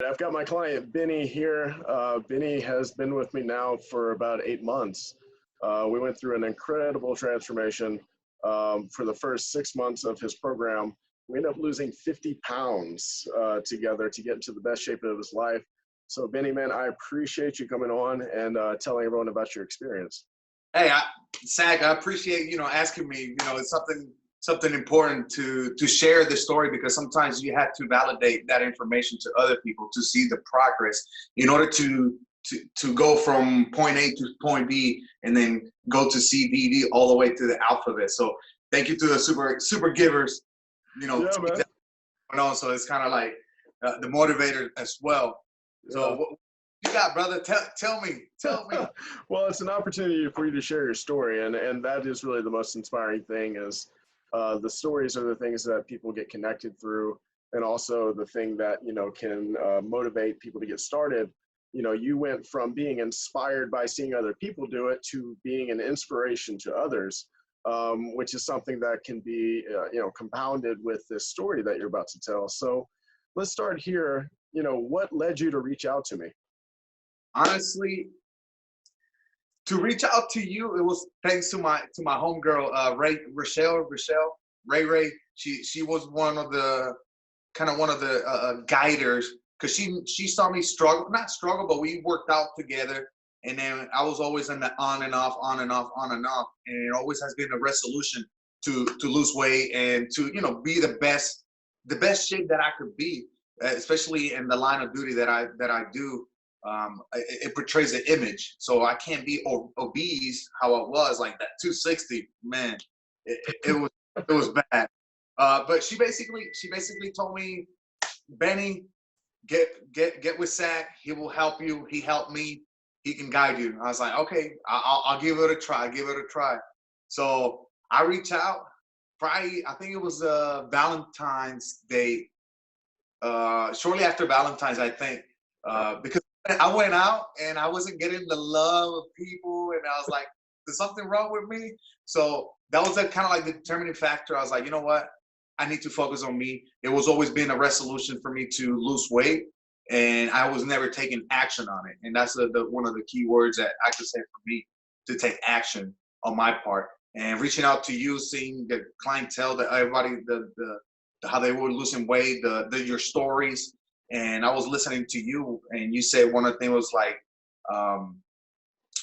I've got my client Benny here. Benny has been with me now for about 8 months. We went through an incredible transformation. For the first 6 months of his program, we ended up losing 50 pounds together to get into the best shape of his life. So, Benny, man, I appreciate you coming on and telling everyone about your experience. Hey, Zach, I appreciate asking me. It's something important to share the story, because sometimes you have to validate that information to other people to see the progress in order to go from point A to point B and then go to C, D, D, all the way to the alphabet. So thank you to the super givers. Yeah, man. So it's kind of like the motivator as well. So Yeah. what you got, brother? Tell me. Well, it's an opportunity for you to share your story, and that is really the most inspiring thing. Is the stories are the things that people get connected through, and also the thing that can motivate people to get started. You went from being inspired by seeing other people do it to being an inspiration to others, which is something that can be compounded with this story that you're about to tell. So let's start here. What led you to reach out to me? Honestly, to reach out to you, it was thanks to my homegirl, Ray. She was one of the guiders, because she saw me struggle, not struggle, but we worked out together. And then I was always in the on and off, on and off, on and off, and it always has been a resolution to lose weight and to be the best shape that I could be, especially in the line of duty that I do. It portrays the image, so I can't be obese how I was, like that 260. Man, it was bad. But she basically told me, Benny, get with Zach. He will help you. He helped me. He can guide you. I was like, okay, I'll give it a try. Give it a try. So I reach out. Friday, I think it was Valentine's Day. Shortly after Valentine's, I think, because I went out and I wasn't getting the love of people, and I was like, there's something wrong with me. So that was kind of like the determining factor. I was like, you know what? I need to focus on me. It was always been a resolution for me to lose weight, and I was never taking action on it. And that's one of the key words that I could say for me, to take action on my part. And reaching out to you, seeing the clientele, that everybody, how they were losing weight, your stories. And I was listening to you, and you said one of the things was like,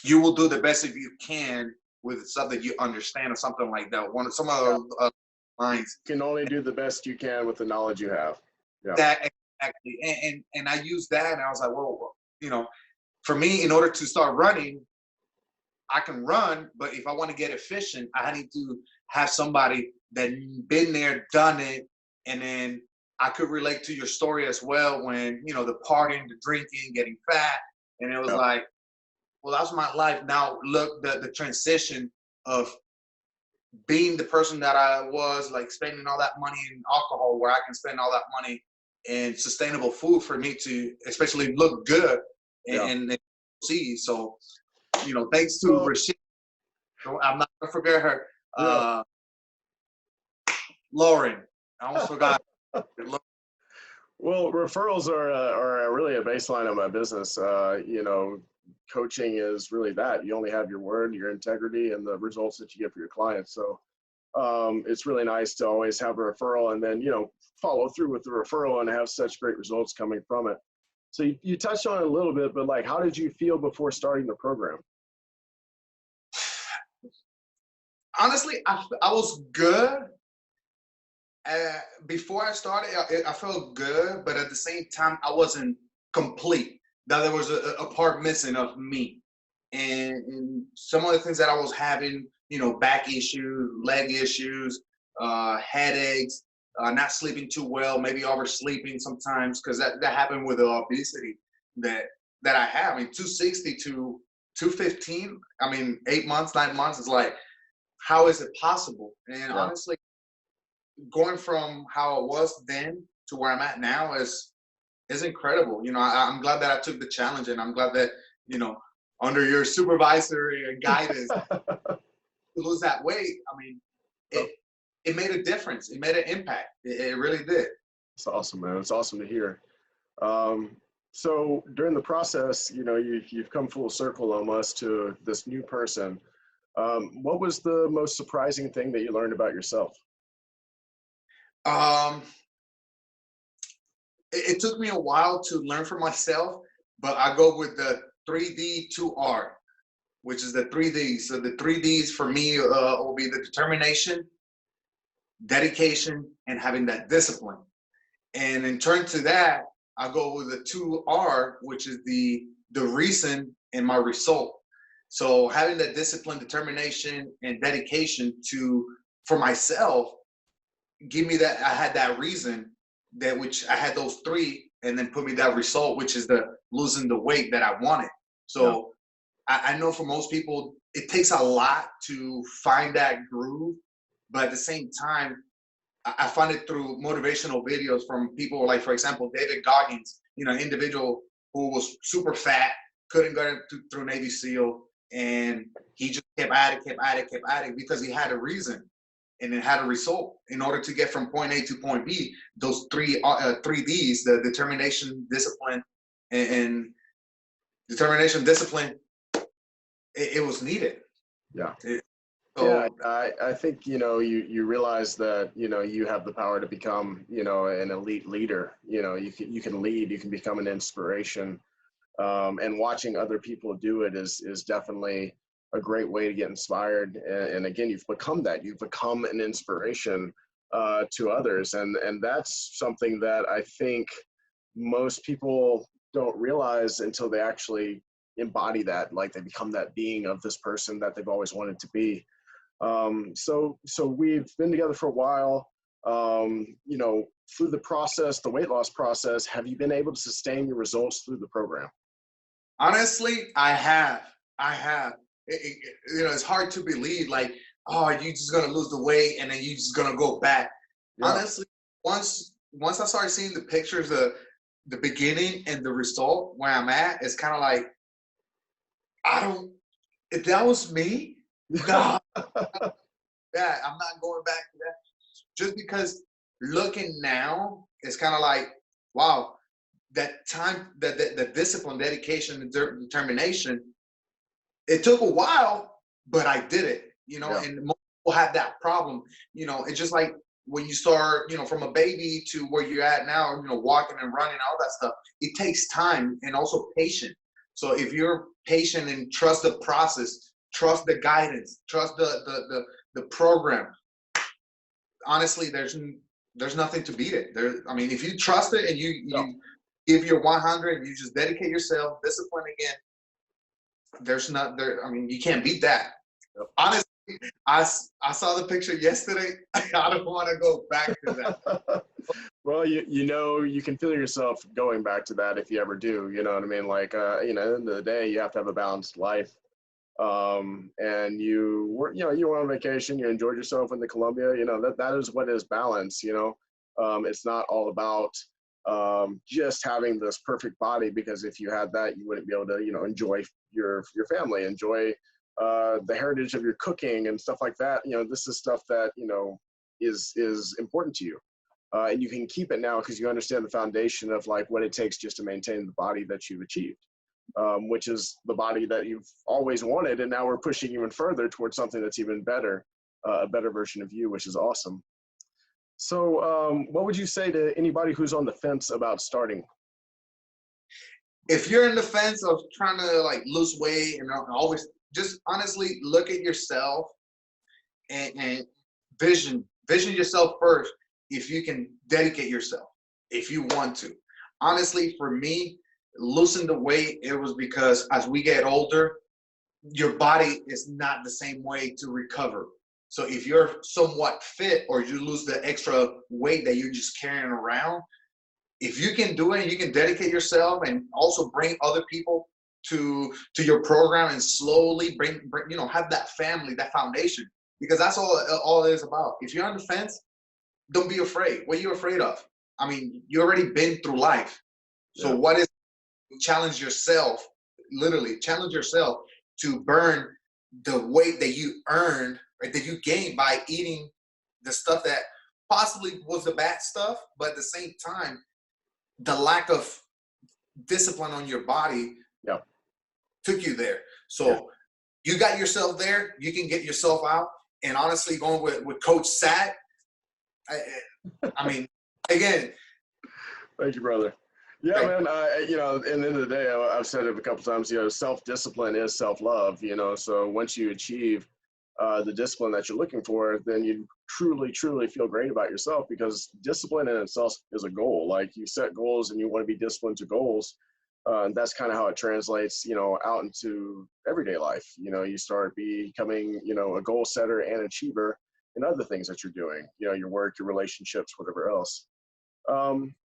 you will do the best if you can with stuff that you understand, or something like that. Some of the lines. You can only do the best you can with the knowledge you have. Yeah. That exactly, and I used that, and I was like, well, for me, in order to start running, I can run, but if I want to get efficient, I need to have somebody that been there, done it, and then I could relate to your story as well, when the partying, the drinking, getting fat, and it was Yeah. like, well, that's my life now. Look, the transition of being the person that I was, like spending all that money in alcohol, where I can spend all that money in sustainable food for me to especially look good Yeah. and see. So, thanks to Well, Rashid, I'm not gonna forget her. yeah. Lauren, I almost forgot. Well, referrals are really a baseline of my business. Coaching is really that. You only have your word, your integrity, and the results that you get for your clients. So it's really nice to always have a referral, and then follow through with the referral and have such great results coming from it. So you touched on it a little bit, but like, how did you feel before starting the program? Honestly, I was good. Before I started, I felt good, but at the same time, I wasn't complete. That there was a part missing of me, and some of the things that I was having, back issues, leg issues, headaches, not sleeping too well, maybe oversleeping sometimes, because that happened with the obesity that I have. I mean, 260 to 215. I mean, 8 months, 9 months is like, how is it possible? And Yeah. honestly, going from how I was then to where I'm at now is incredible. I'm glad that I took the challenge, and I'm glad that you know under your supervisory and guidance to lose that weight. I mean, Oh, it made a difference. It made an impact. It really did. it's awesome, man. It's awesome to hear. Um, So during the process, you've come full circle almost to this new person. What was the most surprising thing that you learned about yourself? Um, it took me a while to learn for myself, but I go with the 3D 2R, which is the 3Ds. So the 3Ds for me will be the determination, dedication, and having that discipline. And in turn to that, I go with the 2R, which is the reason and my result. So having that discipline, determination, and dedication to for myself, give me that I had that reason that which I had those three, and then put me that result, which is the losing the weight that I wanted. Yeah. So I know for most people, it takes a lot to find that groove, but at the same time, I find it through motivational videos from people like, for example, David Goggins, individual who was super fat, couldn't go through Navy SEAL, and he just kept at it, kept at it, kept at it because he had a reason and it had a result. In order to get from point A to point B, those three Ds, the determination, discipline, and determination, discipline, it was needed. Yeah. Yeah, So I think you realize that you have the power to become an elite leader. You can lead, you can become an inspiration, and watching other people do it is definitely a great way to get inspired. And again, you've become that. You've become an inspiration to others, and that's something that I think most people don't realize until they actually embody that, like they become that being of this person that they've always wanted to be. So we've been together for a while. Through the process, the weight loss process, have you been able to sustain your results through the program? honestly, I have. It's hard to believe, like, oh, you just gonna lose the weight and then you just gonna go back. Yeah. Honestly, once I started seeing the pictures of the beginning and the result where I'm at, it's kind of like I don't. If that was me, no, that I'm not going back to that. Just because looking now, it's kind of like, wow, that time, the discipline, dedication, and determination. It took a while, but I did it. Yeah. And most people have that problem. It's just like when you start, from a baby to where you're at now, walking and running, all that stuff. It takes time and also patience. So if you're patient and trust the process, trust the guidance, trust the program, honestly, there's nothing to beat it. I mean, if you trust it and you No. you give your 100, and you just dedicate yourself, discipline again. There's not there. I mean, you can't beat that. Yep. Honestly, I saw the picture yesterday. I don't want to go back to that. Well, you can feel yourself going back to that if you ever do. You know what I mean? Like, at the end of the day, you have to have a balanced life. And you were on vacation, you enjoyed yourself in the Colombia. That is what is balance. It's not all about just having this perfect body, because if you had that, you wouldn't be able to enjoy your family, enjoy the heritage of your cooking and stuff like that. This is stuff that is important to you, and you can keep it now because you understand the foundation of like what it takes just to maintain the body that you've achieved, which is the body that you've always wanted. And now we're pushing even further towards something that's even better, a better version of you, which is awesome. So what would you say to anybody who's on the fence about starting? If you're in the fence of trying to like lose weight and always just honestly look at yourself and vision yourself first. If you can dedicate yourself, if you want to. Honestly, for me, losing the weight, it was because as we get older, your body is not the same way to recover. So if you're somewhat fit or you lose the extra weight that you're just carrying around, if you can do it and you can dedicate yourself and also bring other people to your program and slowly bring have that family, that foundation, because that's all it is about. If you're on the fence, don't be afraid. What are you afraid of? I mean, you already been through life. So Yeah. what is challenge yourself, literally challenge yourself to burn the weight that you earned or that you gained by eating the stuff that possibly was the bad stuff, but at the same time, the lack of discipline on your body Yeah. took you there. So you got yourself there, you can get yourself out. And honestly, going with Coach Sat, I mean, again. Thank you, brother. Yeah, man. You know, at the end of the day, I've said it a couple times. You know, self-discipline is self-love. You know, so once you achieve the discipline that you're looking for, then you truly, truly feel great about yourself, because discipline in itself is a goal. Like, you set goals and you want to be disciplined to goals. And that's kind of how it translates, you know, out into everyday life. You know, you start becoming, you know, a goal setter and achiever in other things that you're doing, you know, your work, your relationships, whatever else.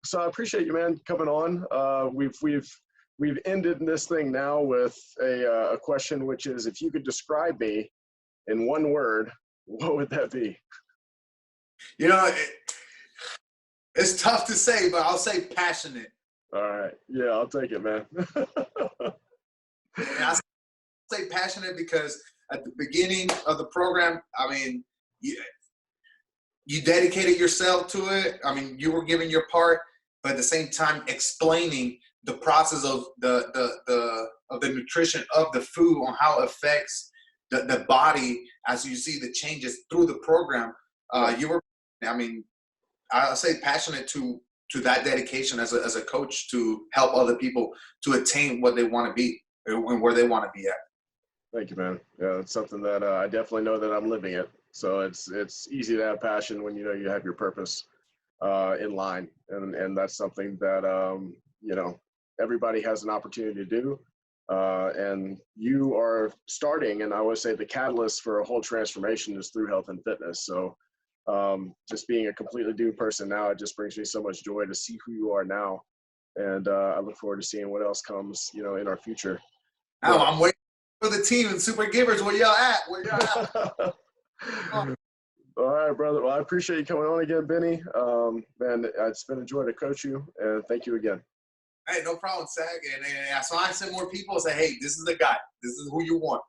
So I appreciate you, man, coming on. We've ended this thing now with a question, which is, if you could describe me in one word, what would that be? You know, it's tough to say, but I'll say passionate. All right. Yeah, I'll take it, man. And I say passionate because at the beginning of the program, I mean, you dedicated yourself to it. I mean, you were giving your part, but at the same time explaining the process of the nutrition of the food, on how it affects the body as you see the changes through the program. You were, I mean, I'll say passionate to that dedication as a coach to help other people to attain what they want to be and where they want to be at. Thank you, man. Yeah, it's something that I definitely know that I'm living it. So it's easy to have passion when you know you have your purpose in line, and that's something that you know, everybody has an opportunity to do. And you are starting, and I would say the catalyst for a whole transformation is through health and fitness. So just being a completely new person now, it just brings me so much joy to see who you are now. And I look forward to seeing what else comes, you know, in our future. Now I'm waiting for the team and Super Givers. Where y'all at? Where y'all at? All right, brother. Well, I appreciate you coming on again, Benny. Man, it's been a joy to coach you, and thank you again. Hey, no problem, Sag. And so I send more people and say, hey, this is the guy. This is who you want.